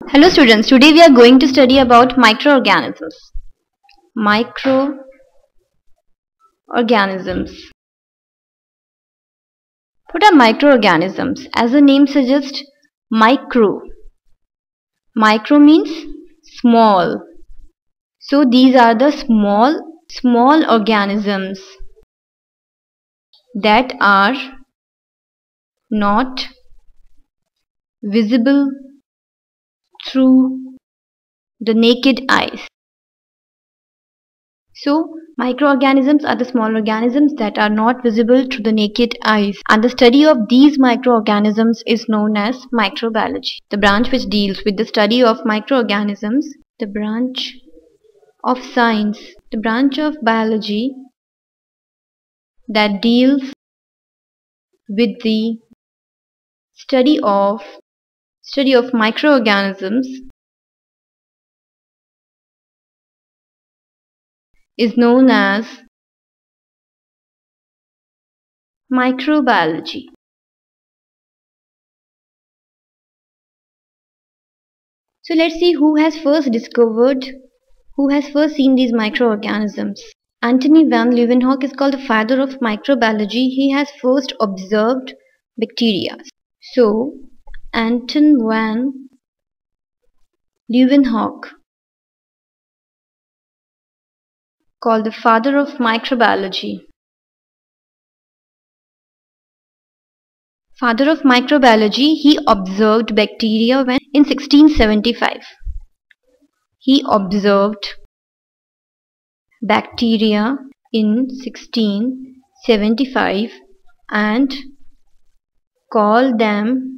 Hello students, today we are going to study about microorganisms. Microorganisms. What are microorganisms? As the name suggests, micro. Micro means small. So these are the small organisms that are not visible through the naked eyes. So, microorganisms are the small organisms that are not visible to the naked eyes, and the study of these microorganisms is known as microbiology. The branch which deals with the study of microorganisms, the branch of science, the branch of biology that deals with the study of microorganisms is known as microbiology. So let's see who has first seen these microorganisms. Antony van Leeuwenhoek is called the father of microbiology. He has first observed bacteria. So, Anton van Leeuwenhoek, called the father of microbiology. Father of microbiology, he observed bacteria when in 1675. He observed bacteria in 1675 and called them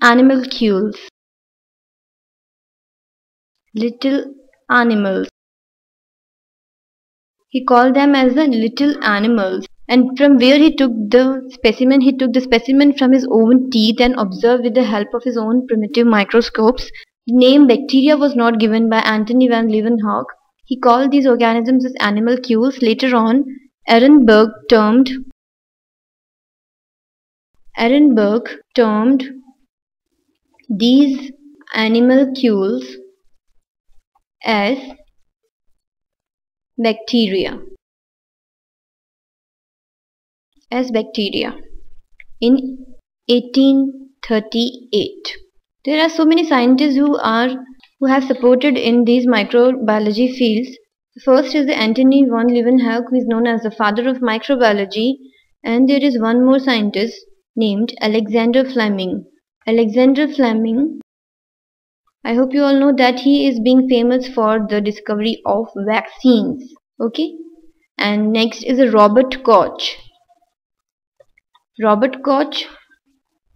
animalcules, little animals. He called them as the little animals. And from where he took the specimen? He took the specimen from his own teeth and observed with the help of his own primitive microscopes. The name bacteria was not given by Antony van Leeuwenhoek. He called these organisms as animalcules. Later on, Ehrenberg termed these animalcules as bacteria. In 1838. There are so many scientists who have supported in these microbiology fields. The first is the Antony van Leeuwenhoek, who is known as the father of microbiology, and there is one more scientist named Alexander Fleming. Alexander Fleming, I hope you all know that he is being famous for the discovery of vaccines. Okay? And next is a Robert Koch. Robert Koch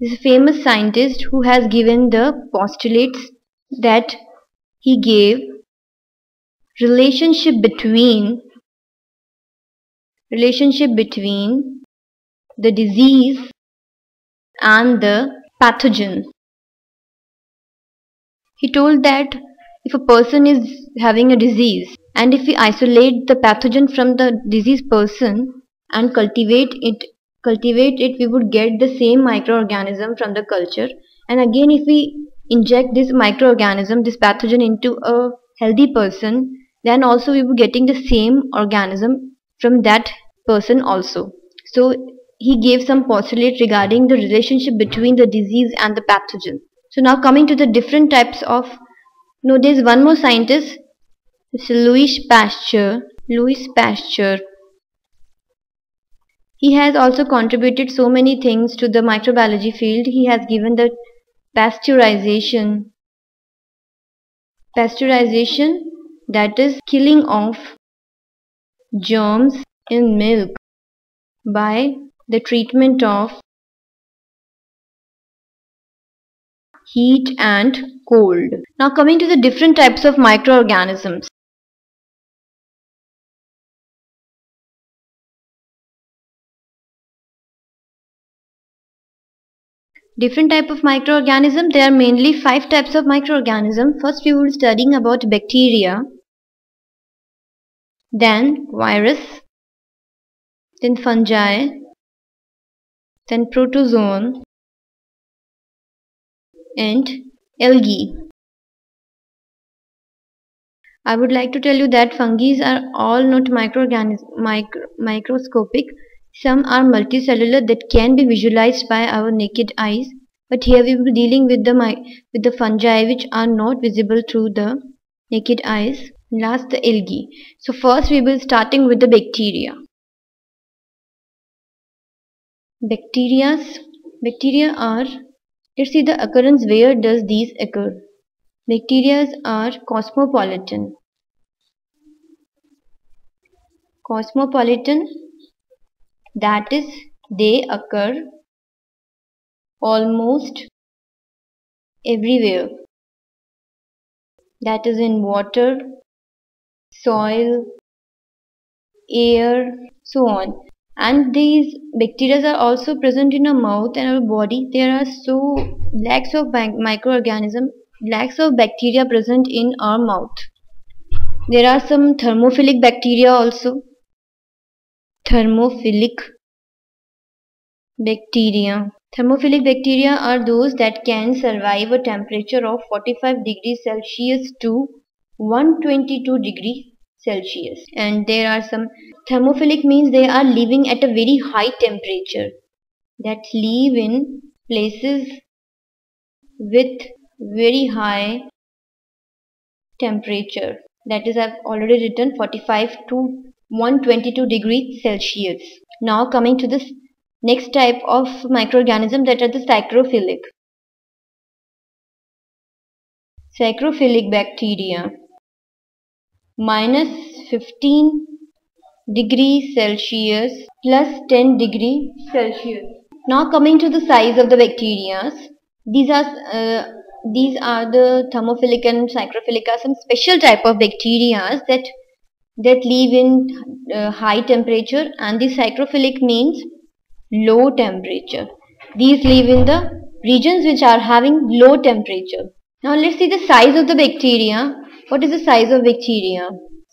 is a famous scientist who has given the postulates that he gave relationship between the disease and the pathogen. He told that if a person is having a disease and if we isolate the pathogen from the diseased person and cultivate it, we would get the same microorganism from the culture. And again, if we inject this microorganism, this pathogen, into a healthy person, then also we would getting the same organism from that person also. So he gave some postulate regarding the relationship between the disease and the pathogen. So now coming to the different types of, there is one more scientist, Louis Pasteur. He has also contributed so many things to the microbiology field. He has given the pasteurization, that is killing of germs in milk by the treatment of heat and cold. Now coming to the different types of microorganisms. Different type of microorganism. There are mainly 5 types of microorganism. First we will be studying about bacteria, then virus, then fungi, then protozoan, and Algae. I would like to tell you that fungi are all not microscopic. Some are multicellular that can be visualized by our naked eyes. But here we will be dealing with the fungi which are not visible through the naked eyes. Last, the algae. So first we will starting with the bacteria. Bacteria are, let's see the occurrence, where does these occur. Bacteria are cosmopolitan. That is, they occur almost everywhere. That is in water, soil, air, so on. And these bacteria are also present in our mouth and our body. There are so lakhs of microorganisms, lakhs of bacteria present in our mouth. There are some thermophilic bacteria also. Thermophilic bacteria are those that can survive a temperature of 45 degrees Celsius to 122 degrees Celsius. And there are some thermophilic means they are living at a very high temperature, that live in places with very high temperature. That is, I've already written 45 to 122 degrees Celsius. Now coming to this next type of microorganism, that are the psychrophilic. Psychrophilic bacteria. Minus 15 degrees Celsius plus 10 degrees Celsius. Now coming to the size of the bacteria. These are the thermophilic and psychrophilic are some special type of bacteria that live in high temperature, and the psychrophilic means low temperature. These live in the regions which are having low temperature. Now let's see the size of the bacteria. What is the size of bacteria?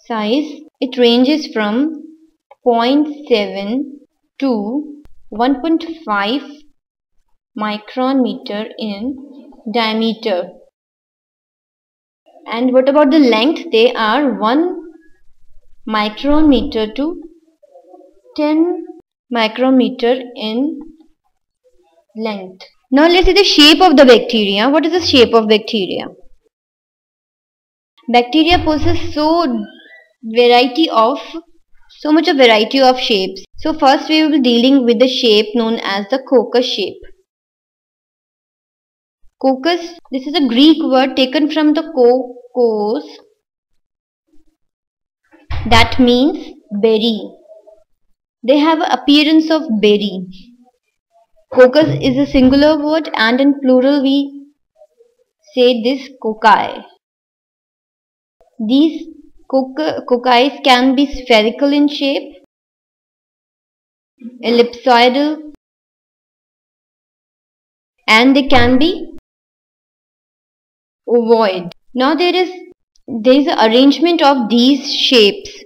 Size, it ranges from 0.7 to 1.5 micron meter in diameter. And what about the length? They are 1 micrometer to 10 micrometer in length. Now let's see the shape of the bacteria. What is the shape of bacteria? Bacteria possess so much a variety of shapes. So first we will be dealing with the shape known as the coccus shape. Coccus, this is a Greek word taken from the kokos, that means berry. They have an appearance of berry. Coccus is a singular word, and in plural we say this cocci. These cocci can be spherical in shape, ellipsoidal, and they can be ovoid. Now there is an arrangement of these shapes,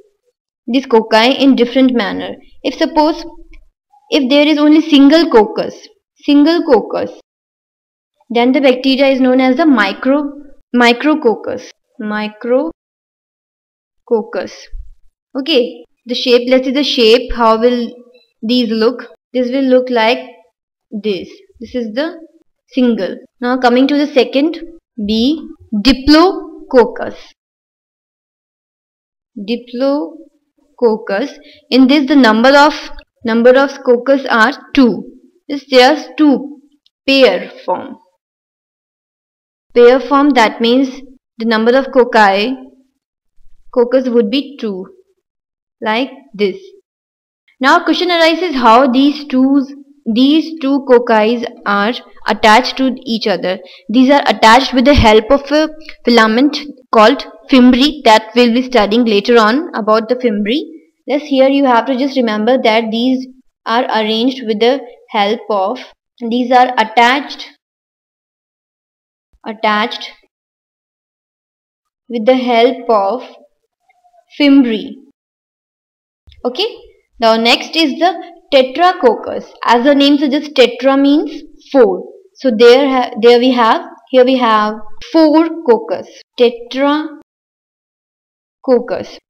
these cocci, in different manner. If there is only single coccus, then the bacteria is known as the micrococcus. Okay, the shape, let's see the shape. How will these look? This will look like this. This is the single. Now coming to the second, B, Diplococcus. In this, the number of coccus are 2. It's just 2 pair form. That means the number of coccus would be 2, like this. Now question arises how these two cocci are attached to each other. These are attached with the help of a filament called fimbriae, that we'll be studying later on about the fimbriae. Thus here you have to just remember that these are arranged with the help of, these are attached with the help of fimbriae. Okay. Now next is the Tetracoccus. As the name suggests, tetra means 4. So there we have Here we have 4 coccus. Tetracoccus.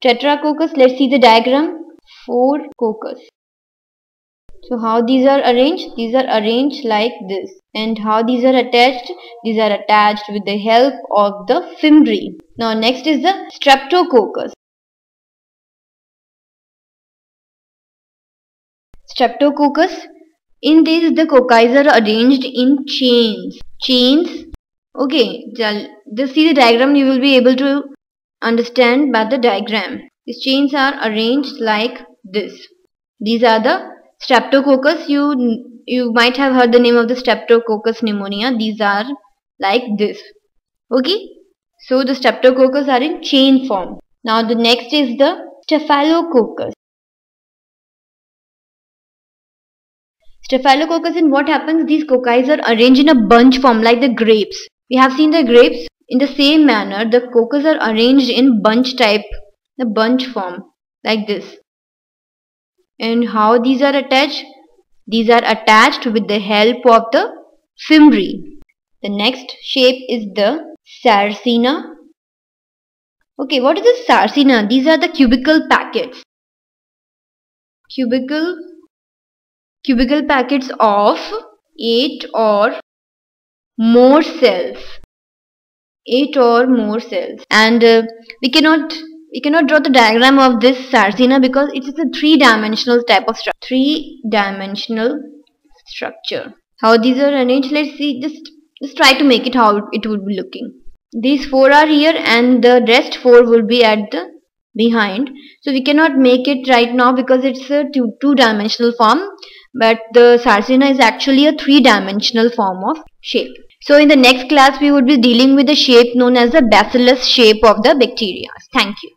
Tetracoccus, let's see the diagram. 4 coccus. So how these are arranged? These are arranged like this. And how these are attached? These are attached with the help of the fimbriae. Now next is the Streptococcus. Streptococcus. In this, the cocci are arranged in chains. Chains. Okay, just see the diagram. You will be able to understand by the diagram. These chains are arranged like this. These are the Streptococcus. You might have heard the name of the Streptococcus pneumonia. These are like this. Okay. So the Streptococcus are in chain form. Now the next is the Staphylococcus. Staphylococcus, in what happens? These cocci are arranged in a bunch form like the grapes. We have seen the grapes. In the same manner, the coccus are arranged in bunch type, the bunch form like this. And how these are attached? These are attached with the help of the fimbriae. The next shape is the Sarcina. Okay, what is the Sarcina? These are the cubical packets. Cubical packets of 8 or more cells. 8 or more cells. And we cannot draw the diagram of this Sarcina because it is a 3-dimensional type of structure. 3-dimensional structure. How these are arranged? Let's see. Just try to make it how it would be looking. These 4 are here and the rest 4 will be at the behind. So we cannot make it right now because it's a 2-dimensional form. But the Sarcina is actually a 3-dimensional form of shape. So in the next class we would be dealing with the shape known as the bacillus shape of the bacteria. Thank you.